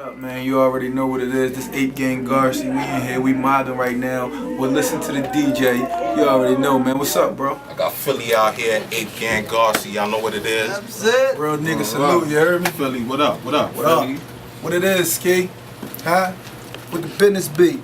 up, man? You already know what it is. This 8 Gang Garci. We in here, we mobbing right now. We'll listen to the DJ. You already know, man. What's up, bro? I got Philly out here, 8 Gang Garci. Y'all know what it is. That's it. Real nigga salute, you heard me? Philly, what up? What up? What up? What it is, Ski? Huh? What the business be?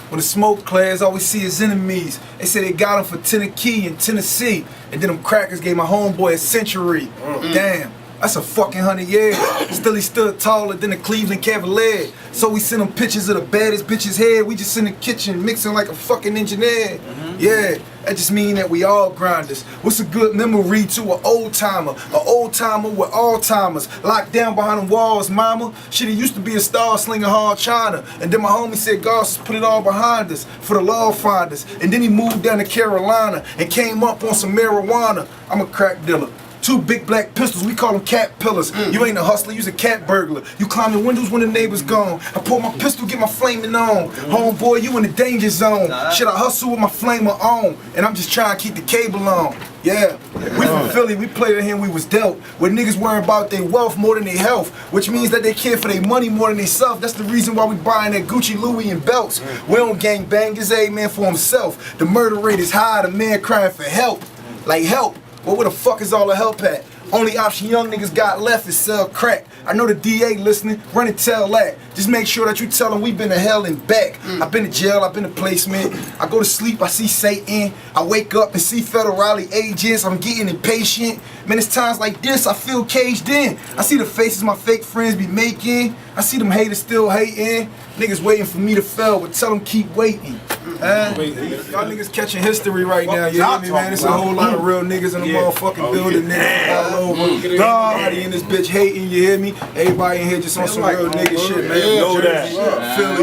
When the smoke clears, all we see is enemies. They say they got him for Tennessee and Tennessee. And then them crackers gave my homeboy a century. Damn. That's a fucking 100 years. Still he stood taller than the Cleveland Cavalier. So we send him pictures of the baddest bitch's head. We just in the kitchen mixing like a fucking engineer. Yeah, that just mean that we all grinders. What's a good memory to an old timer? An old timer with all timers. Locked down behind them walls, mama. Shit, he used to be a star slinging hard China. And then my homie said, God, just put it all behind us for the law finders. And then he moved down to Carolina and came up on some marijuana. I'm a crack dealer. 2 big black pistols, we call them cat pillars. You ain't a hustler, you's a cat burglar. You climb the windows when the neighbor's gone. I pull my pistol, get my flaming on. Homeboy, you in the danger zone. Shit, I hustle with my flamer on. And I'm just trying to keep the cable on. Yeah, we from Philly, we played a hand we was dealt. Where niggas worry about their wealth more than their health. Which means that they care for their money more than they self. That's the reason why we buying that Gucci, Louis, and belts. We don't gang bang, it's a man for himself. The murder rate is high, the man crying for help. Like help. Well, where the fuck is all the help at? Only option young niggas got left is sell crack. I know the DA listening, run and tell that. Just make sure that you tell them we been to hell and back. I've been to jail, I've been to placement. I go to sleep, I see Satan. I wake up and see federale agents. I'm getting impatient. Man, it's times like this I feel caged in. I see the faces my fake friends be making. I see them haters still hating. Niggas waiting for me to fail, but tell them keep waiting. Y'all niggas catching history right now, you hear me, man? It's a whole lot of real niggas in the motherfucking building, niggas all over. Everybody in this bitch hating, you hear me? Everybody in here just on some real nigga shit, man. Know that. Philly,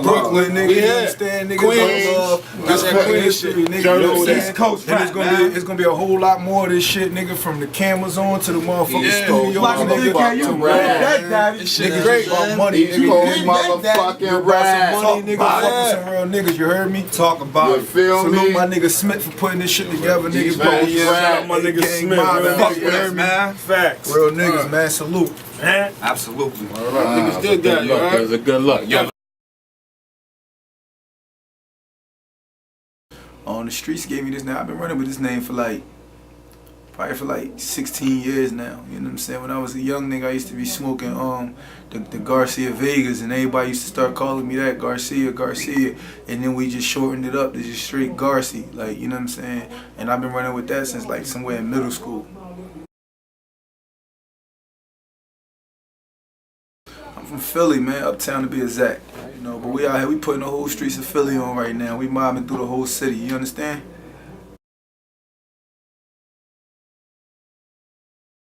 Brooklyn, nigga, you understand? Niggas don't love. That's fucking history, nigga. You know that? And it's gonna be a whole lot more of this shit, nigga, from the cameras on to the motherfucking studios, nigga. To rap. Niggas about money, nigga. Motherfucking rap. Some money, nigga. Fucking some real niggas, you heard me? Talk about it. Salute my nigga Smit for putting this shit together, nigga. Shout out my nigga Smit, you heard me? Facts. Real niggas, man. Salute. Man. Absolutely. Niggas did that, you heard? It was a good look. Yo. On the streets gave me this name. I've been running with this name for probably for 16 years now. You know what I'm saying? When I was a young nigga, I used to be smoking the Garcia Vegas, and everybody used to start calling me that, Garcia, and then we just shortened it up to just straight Garci, like, you know what I'm saying? And I've been running with that since like somewhere in middle school. I'm from Philly, man, uptown to be exact. You know, but we out here, we putting the whole streets of Philly on right now. We mobbing through the whole city, you understand?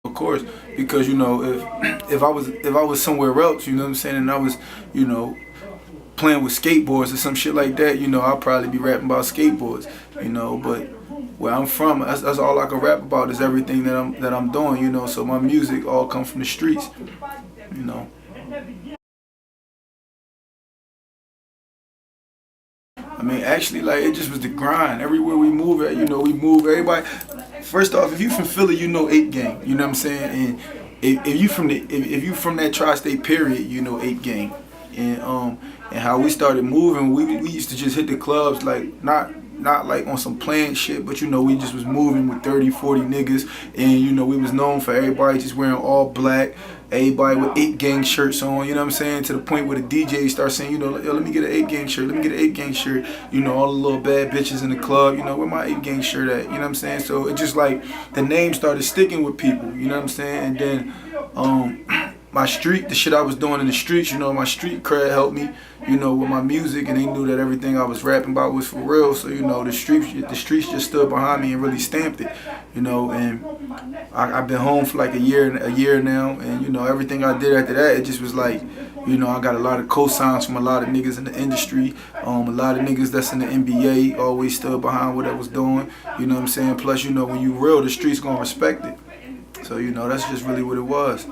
Of course, because you know, if I was somewhere else, you know what I'm saying, and I was, you know, playing with skateboards or some shit like that, you know, I'll probably be rapping about skateboards, you know. But where I'm from, that's all I can rap about is everything that I'm doing, you know. So my music all comes from the streets, you know. I mean, actually, like, it just was the grind. Everywhere we move at, you know, we move everybody. First off, if you from Philly, you know 8 Gang. You know what I'm saying? And if you from that tri-state period, you know 8 Gang. And how we started moving, we used to just hit the clubs like not like on some planned shit, but you know, we just was moving with 30, 40 niggas, and you know, we was known for everybody just wearing all black, everybody with 8 Gang shirts on, you know what I'm saying, to the point where the DJ starts saying, you know, yo, let me get an 8 Gang shirt, let me get an 8 Gang shirt, you know, all the little bad bitches in the club, you know, where my 8 Gang shirt at, you know what I'm saying? So it just like, the name started sticking with people, you know what I'm saying? And then, my street, the shit I was doing in the streets, you know, my street cred helped me, you know, with my music, and they knew that everything I was rapping about was for real. So, you know, the streets just stood behind me and really stamped it, you know. And I've been home for like a year now, and you know, everything I did after that, it just was like, you know, I got a lot of cosigns from a lot of niggas in the industry, a lot of niggas that's in the NBA always stood behind what I was doing, you know what I'm saying. Plus, you know, when you real, the streets gonna respect it. So, you know, that's just really what it was.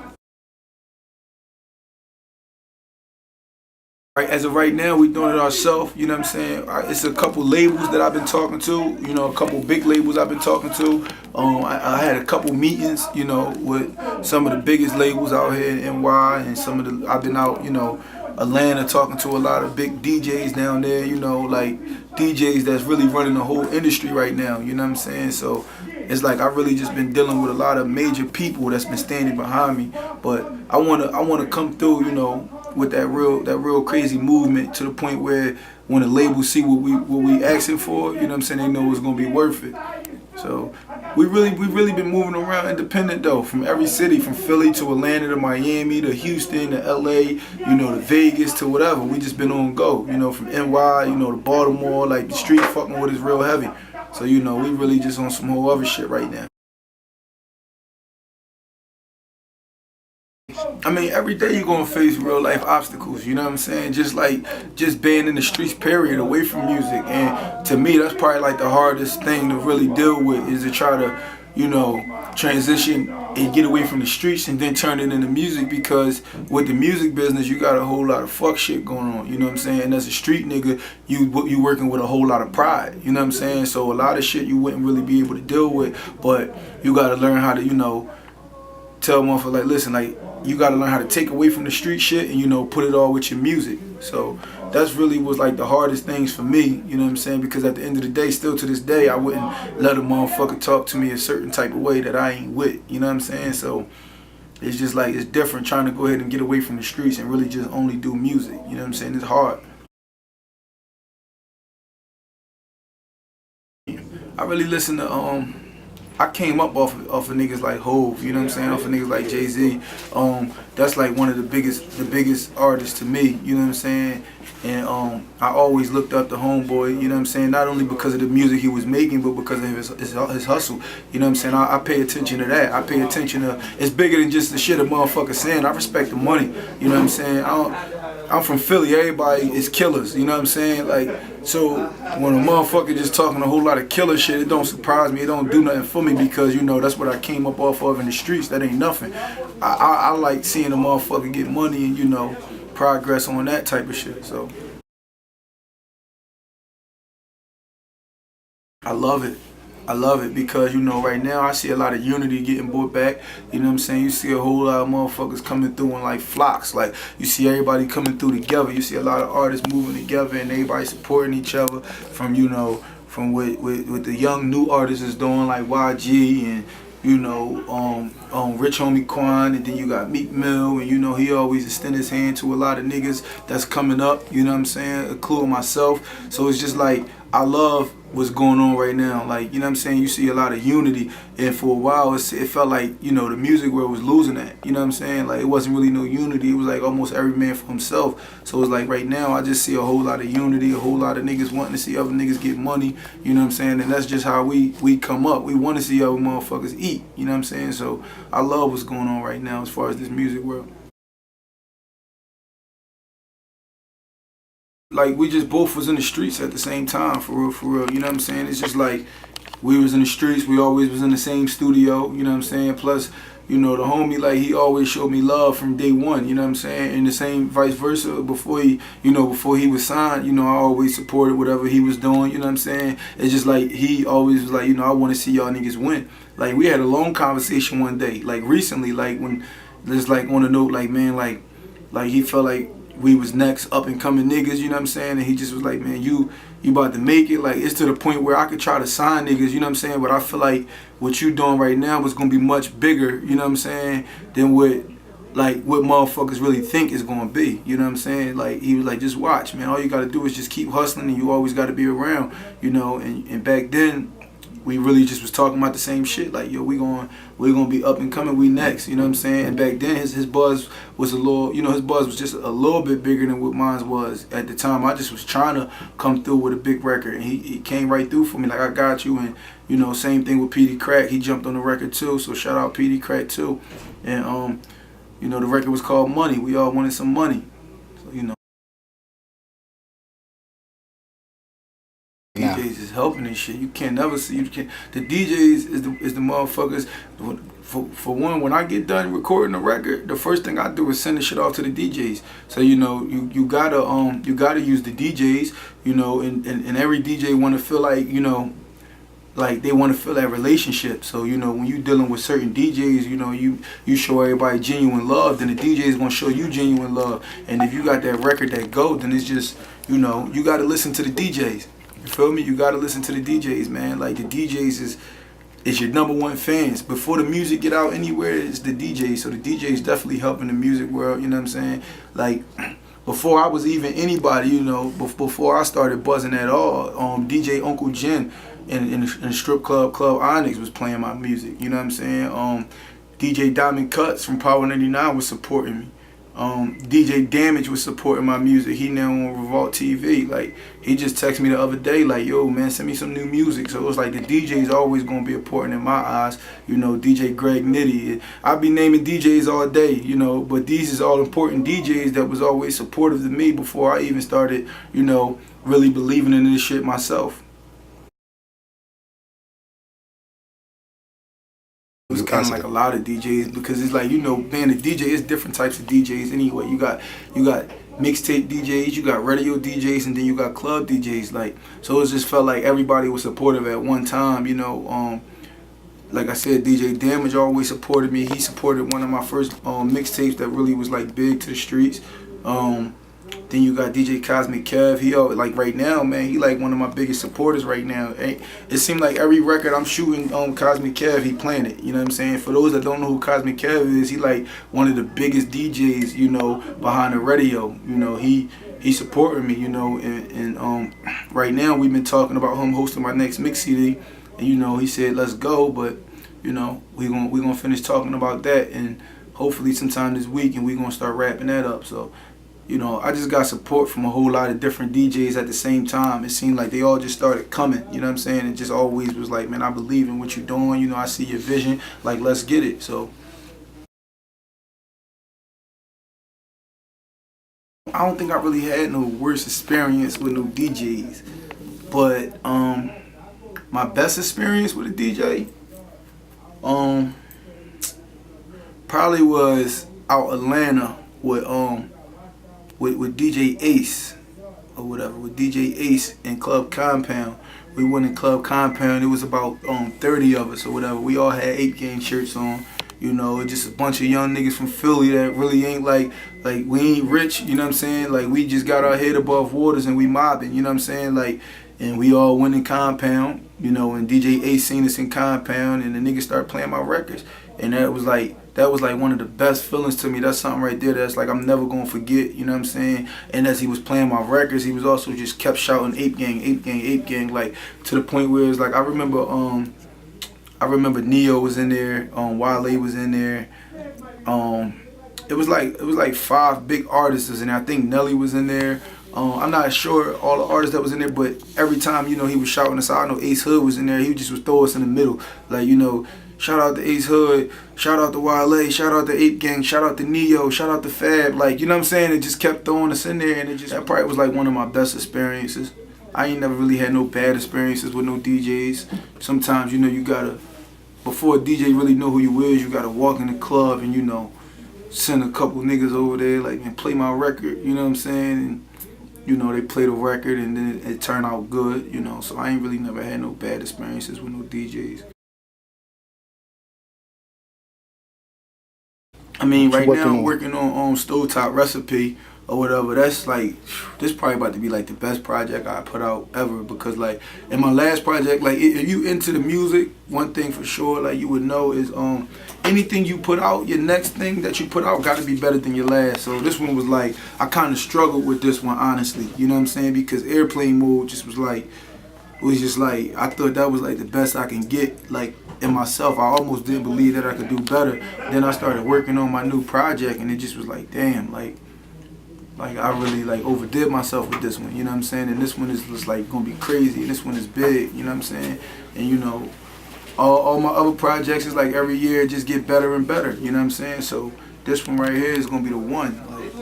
Right, as of right now, we doing it ourselves, you know what I'm saying? It's a couple labels that I've been talking to, you know, a couple big labels I've been talking to. I had a couple meetings, you know, with some of the biggest labels out here in NY, and some of the, I've been out, you know, Atlanta, talking to a lot of big DJs down there, you know, like DJs that's really running the whole industry right now, you know what I'm saying? So it's like I really just been dealing with a lot of major people that's been standing behind me. But I wanna come through, you know, with that real crazy movement to the point where when the labels see what we asking for, you know what I'm saying, they know it's gonna be worth it. So we really been moving around independent though, from every city, from Philly to Atlanta to Miami to Houston to LA, you know, to Vegas to whatever. We just been on go, you know, from NY, you know, to Baltimore. Like the street fucking with is real heavy. So you know, we really just on some whole other shit right now. I mean, every day you're gonna face real life obstacles, you know what I'm saying? Just being in the streets, period, away from music. And to me, that's probably like the hardest thing to really deal with, is to try to, you know, transition and get away from the streets and then turn it into music. Because with the music business, you got a whole lot of fuck shit going on, you know what I'm saying? And as a street nigga, you working with a whole lot of pride, you know what I'm saying? So a lot of shit you wouldn't really be able to deal with, but you gotta learn how to, you know, tell motherfuckers like, listen, like, you gotta learn how to take away from the street shit and, you know, put it all with your music. So that's really was like the hardest things for me, you know what I'm saying? Because at the end of the day, still to this day, I wouldn't let a motherfucker talk to me a certain type of way that I ain't with, you know what I'm saying? So it's just like, it's different trying to go ahead and get away from the streets and really just only do music, you know what I'm saying? It's hard. I really listen to, I came up off of niggas like Hove, you know what I'm saying? Off of niggas like Jay-Z. That's like one of the biggest artists to me, you know what I'm saying? And I always looked up to Homeboy, you know what I'm saying? Not only because of the music he was making, but because of his hustle, you know what I'm saying? I pay attention to that. I pay attention to, it's bigger than just the shit a motherfucker saying. I respect the money, you know what I'm saying? I'm from Philly, everybody is killers, you know what I'm saying? Like, so when a motherfucker just talking a whole lot of killer shit, it don't surprise me, it don't do nothing for me, because, you know, that's what I came up off of in the streets. That ain't nothing. I like seeing a motherfucker get money and, you know, progress on that type of shit. So I love it. I love it because, you know, right now I see a lot of unity getting brought back. You know what I'm saying? You see a whole lot of motherfuckers coming through in like flocks. Like, you see everybody coming through together. You see a lot of artists moving together and everybody supporting each other, from, you know, from what the young new artists is doing, like YG and, you know, Rich Homie Quan, and then you got Meek Mill, and, you know, he always extend his hand to a lot of niggas that's coming up, you know what I'm saying, including myself. So it's just like, I love what's going on right now. Like, you know what I'm saying, you see a lot of unity, and for a while it felt like, you know, the music world was losing that, you know what I'm saying? Like, it wasn't really no unity. It was like almost every man for himself. So it's like right now I just see a whole lot of unity, a whole lot of niggas wanting to see other niggas get money, you know what I'm saying? And that's just how we come up. We want to see other motherfuckers eat, you know what I'm saying? So I love what's going on right now as far as this music world. Like, we just both was in the streets at the same time, for real, you know what I'm saying? It's just like, we was in the streets, we always was in the same studio, you know what I'm saying? Plus, you know, the homie, like, he always showed me love from day one, you know what I'm saying? And the same vice versa, before he was signed, you know, I always supported whatever he was doing, you know what I'm saying? It's just like, he always was like, you know, I want to see y'all niggas win. Like, we had a long conversation one day, like, recently, like, when, just like, on a note, like, man, like, he felt like we was next up and coming niggas, you know what I'm saying? And he just was like, man, you about to make it. Like, it's to the point where I could try to sign niggas, you know what I'm saying? But I feel like what you doing right now was gonna be much bigger, you know what I'm saying, than what motherfuckers really think is gonna be, you know what I'm saying? Like, he was like, just watch, man. All you gotta do is just keep hustling, and you always gotta be around, you know. And back then, we really just was talking about the same shit. Like, yo, we're gonna be up and coming, we next, you know what I'm saying? And back then his buzz was a little, you know, his buzz was just a little bit bigger than what mine was at the time. I just was trying to come through with a big record, and he came right through for me, like, I got you. And, you know, same thing with PD Crack, he jumped on the record too, so shout out PD Crack too. And you know, the record was called Money. We all wanted some money, so, you know. DJs is helping and shit. You can't never see. The DJs is the motherfuckers. For one, when I get done recording the record, the first thing I do is send the shit off to the DJs. So, you know, you gotta use the DJs. You know, and every DJ want to feel like, you know, like they want to feel that relationship. So you know, when you dealing with certain DJs, you know, you show everybody genuine love, then the DJ is gonna show you genuine love. And if you got that record that go, then it's just, you know, you got to listen to the DJs. You feel me? You got to listen to the DJs, man. Like the DJs is your number one fans. Before the music get out anywhere, it's the DJs. So the DJs definitely helping the music world. You know what I'm saying? Like before I was even anybody, you know, before I started buzzing at all, DJ Uncle Jen in the strip club, Club Onyx, was playing my music. You know what I'm saying? DJ Diamond Cuts from Power 99 was supporting me. DJ Damage was supporting my music. He now on Revolt TV. Like, he just texted me the other day, like, yo, man, send me some new music. So it was like the DJ's always gonna be important in my eyes. You know, DJ Greg Nitty. I be naming DJs all day, you know, but these is all important DJs that was always supportive to me before I even started, you know, really believing in this shit myself. It was kind of like a lot of DJs, because it's like, you know, being a DJ, it's different types of DJs anyway. You got mixtape DJs, you got radio DJs, and then you got club DJs. Like, so it just felt like everybody was supportive at one time, you know. Like I said, DJ Damage always supported me. He supported one of my first mixtapes that really was like big to the streets. Then you got DJ Cosmic Kev. He like right now, man, he like one of my biggest supporters right now. It seemed like every record I'm shooting on Cosmic Kev, he playing it. You know what I'm saying? For those that don't know who Cosmic Kev is, he like one of the biggest DJs, you know, behind the radio. You know, he supporting me, you know, and right now we've been talking about him hosting my next mix CD, and you know, he said let's go, but you know, we gonna finish talking about that, and hopefully sometime this week, and we gonna start wrapping that up. So, you know, I just got support from a whole lot of different DJs at the same time. It seemed like they all just started coming, you know what I'm saying? It just always was like, man, I believe in what you're doing, you know, I see your vision, like, let's get it. So I don't think I really had no worse experience with no DJs, but my best experience with a DJ probably was out Atlanta with DJ Ace or whatever, with DJ Ace in Club Compound. We went in Club Compound. It was about 30 of us or whatever. We all had 8 Gang shirts on. You know, just a bunch of young niggas from Philly that really ain't like we ain't rich, you know what I'm saying? Like, we just got our head above waters and we mobbing, you know what I'm saying? Like, and we all went in Compound, you know, and DJ Ace seen us in Compound, and the niggas started playing my records. And that was like one of the best feelings to me. That's something right there that's like I'm never gonna forget, you know what I'm saying? And as he was playing my records, he was also just kept shouting 8 Gang, 8 Gang, 8 Gang, like to the point where it's like I remember Neo was in there, Wale was in there. It was like 5 big artists in there. I think Nelly was in there. I'm not sure all the artists that was in there, but every time, you know, he was shouting us out. I know Ace Hood was in there. He just would throw us in the middle, like, you know, shout out to Ace Hood, shout out to Wale, shout out to 8 Gang, shout out to Neo, shout out to Fab, like, you know what I'm saying? It just kept throwing us in there, and that probably was like one of my best experiences. I ain't never really had no bad experiences with no DJs. Sometimes, you know, you gotta, before a DJ really know who you is, you gotta walk in the club and, you know, send a couple niggas over there, like, and play my record, you know what I'm saying? And, you know, they play the record and then it turned out good, you know. So I ain't really never had no bad experiences with no DJs. I mean, right now I'm working on Stovetop Recipe or whatever. That's like, this probably about to be like the best project I put out ever, because like in my last project, like if you into the music, one thing for sure, like you would know is anything you put out, your next thing that you put out got to be better than your last. So this one was like, I kind of struggled with this one, honestly, you know what I'm saying? Because Airplane Mode just was like, I thought that was like the best I can get, like, in myself. I almost didn't believe that I could do better. Then I started working on my new project, and it just was like, damn, like I really like overdid myself with this one, you know what I'm saying? And this one is just like gonna be crazy, and this one is big, you know what I'm saying? And you know, all my other projects is like every year it just get better and better, you know what I'm saying? So this one right here is gonna be the one. Like,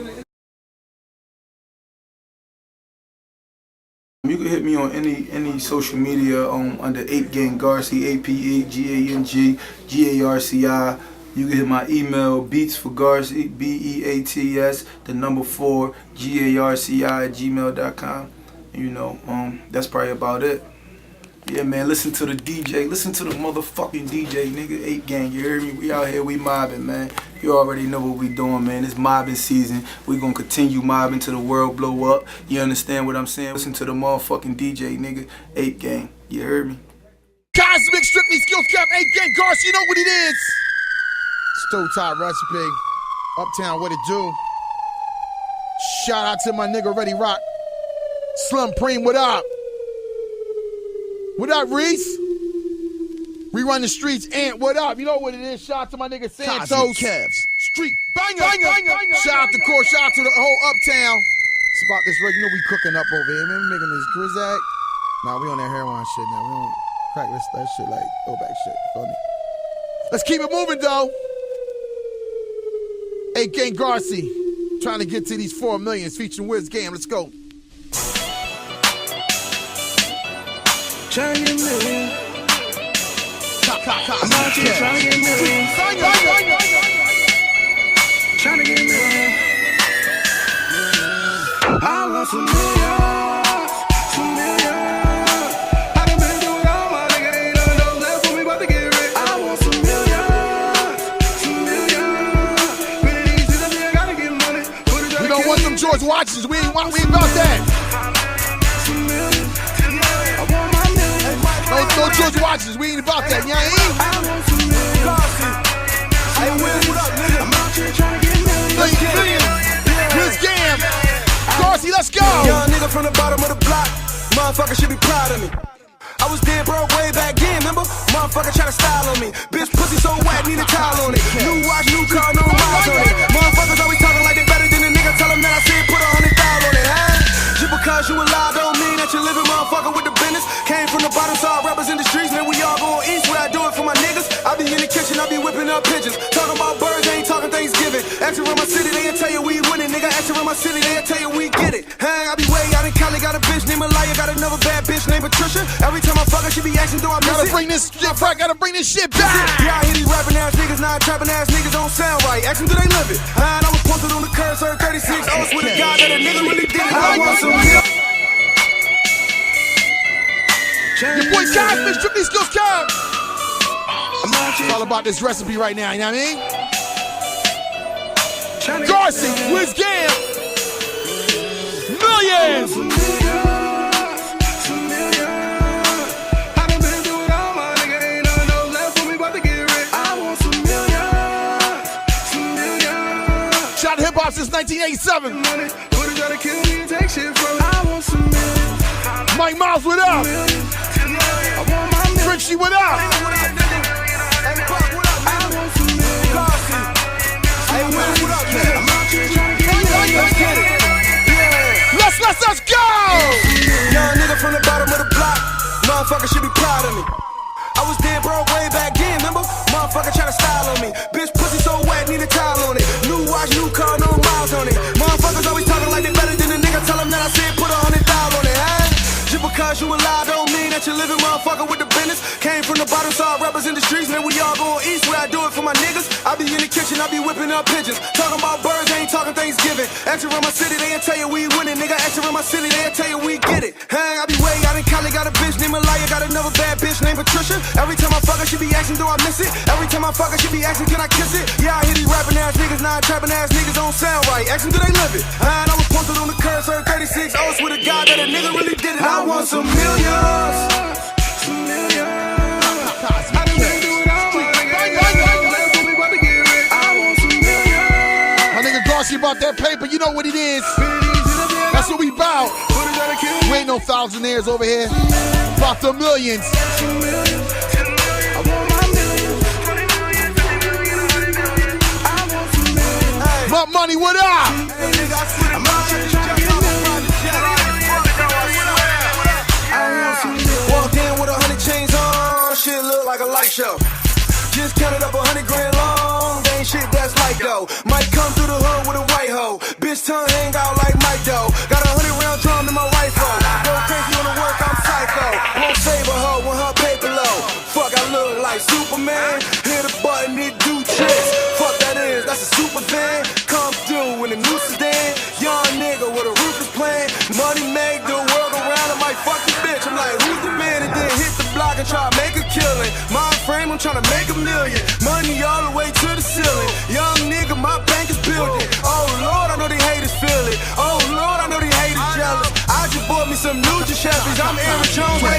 you can hit me on any social media under 8 Gang Garci, APEGANG GARCI. You can hit my email, beatsforgarci, BEATS, the number 4, GARCI @gmail.com. You know, that's probably about it. Yeah, man, listen to the DJ. Listen to the motherfucking DJ, nigga. 8 Gang, you hear me? We out here, we mobbing, man. You already know what we doing, man. It's mobbing season. We gonna continue mobbing till the world blow up. You understand what I'm saying? Listen to the motherfucking DJ, nigga. 8 Gang, you heard me? Cosmic Strictly Skills Cap 8 Gang Garci, you know what it is. Stove Top Recipe, Uptown, what it do? Shout out to my nigga Ready Rock. Slum Preem, what up? What up, Reese? We run the streets, Ant, what up? You know what it is. Shout out to my nigga Santos. Cavs. Street banger. Shout out to Core, shout out to the whole Uptown. It's about this right. You know we cooking up over here, man. We making this Grizzag. Nah, we on that heroin shit now. We don't crack that shit like throwback shit. You feel me? Let's keep it moving, though. 8 Gang Garci. Trying to get to these 4 millions featuring Wiz Game. Let's go. Trying to get million. I'm out here trying to get million. Trying to get million. I want some millions. Some millions. I done been through it all, my nigga. Ain't none of those left for me about to get rich. I want some millions. Some millions. Really easy to me, I gotta get money. We don't want them George watches. We ain't about that. No George watches. We ain't about that. You know what I mean? Wiz Game. Garci, let's go. Young nigga from the bottom of the block. Motherfucker should be proud of me. I was dead broke way back then, remember? Motherfucker try to style on me. Bitch pussy so wet, need a towel on it. New watch, new car, no miles on it. Motherfuckers always talking like they better than a nigga. Tell them that I said put 100,000 on it, huh? Just because you alive don't mean that you living, motherfucker, with the business. Came from the bottom, so I represent the streets. Man, we all going east where I do it for my niggas. I be in the kitchen, I be whipping up pigeons. Talking about birds, ain't talking Thanksgiving. Ask around my city, they'll tell you we winning, nigga. Ask around my city, they'll tell you we get it. Hang, I be way out in Cali, got a bitch named Malaya, got another bad bitch named Patricia. Every time I fuck her, she be asking, do I miss Gotta it? bring this shit back, gotta bring this shit back. Yeah, I hear these rapping ass niggas, now trapping ass niggas don't sound right. Ask them, do they live it? And I was posted on the curb, served 36. I was with a guy that a nigga really did it. I want some real. Your boy Cosmic Strictly Skills Cap. It's all about this recipe right now, you know what I mean? Garci, Wiz Game. Millions. Shot hip hop since 1987. Mike Miles, what up? Richie, what up? Let's go! Young nigga from the bottom of the block. Motherfucker should be proud of me. I was dead broke way back then, remember? Motherfucker try to style on me. Bitch pussy so wet, need a towel on it. New watch, new car, no miles on it. Motherfuckers always talking like they better than a nigga. Tell them that I said put 100,000 on it, huh? Just because you alive don't mean that you living, motherfucker, with the business. Came from the bottom, so I represent the streets. Man, we all going east where I do it for my niggas. I be in the kitchen, I be whipping up pigeons. Talking about birds, ain't talking Thanksgiving. Ask around my city, they'll tell you we winning, nigga. Ask around my city, they'll tell you we get it. Hang, I be way out in Cali, got a bitch named Malaya, got another bad bitch named Patricia. Every time I fuck her, she be asking, do I miss it? Every time I fuck her, she be asking, can I kiss it? Yeah, I hear these rapping ass niggas, now trapping ass niggas don't sound right. Ask them, do they live it? And I was posted on the curb, served 36. I was with a guy that a nigga really did it. I want some millions. Some millions. I done been through it all, my nigga. I want some millions. My nigga Garci about that paper, you know what it is. That's what we bout. We ain't no thousandaires over here. About the millions. My money, what up? Walked in with 100 chains on, shit look like a light show. Just counted up 100 grand long, they ain't shit that's like though. Might come through the hood with a white hoe, bitch tongue hang out like Mike Doe. Got a 100-round drum in my rifle, go crazy on the work, I'm psycho. Won't save a hoe when her paper low. Fuck, I look like Superman, hit a button, it do tricks. Fuck that is, that's a super fan. Come through in the new sedan, young nigga with a ruthless plan. Money make the world go round, I might fuck the bitch. I'm like, who's the man? And then hit the block and try to make a killing. Mind frame, I'm trying to make a million. Money all the way to the ceiling. Young nigga, my bank is building. Oh Lord, I know they haters feel it. Oh Lord, I know they haters jealous. I just bought me some new Chevys. I'm Aaron Jones.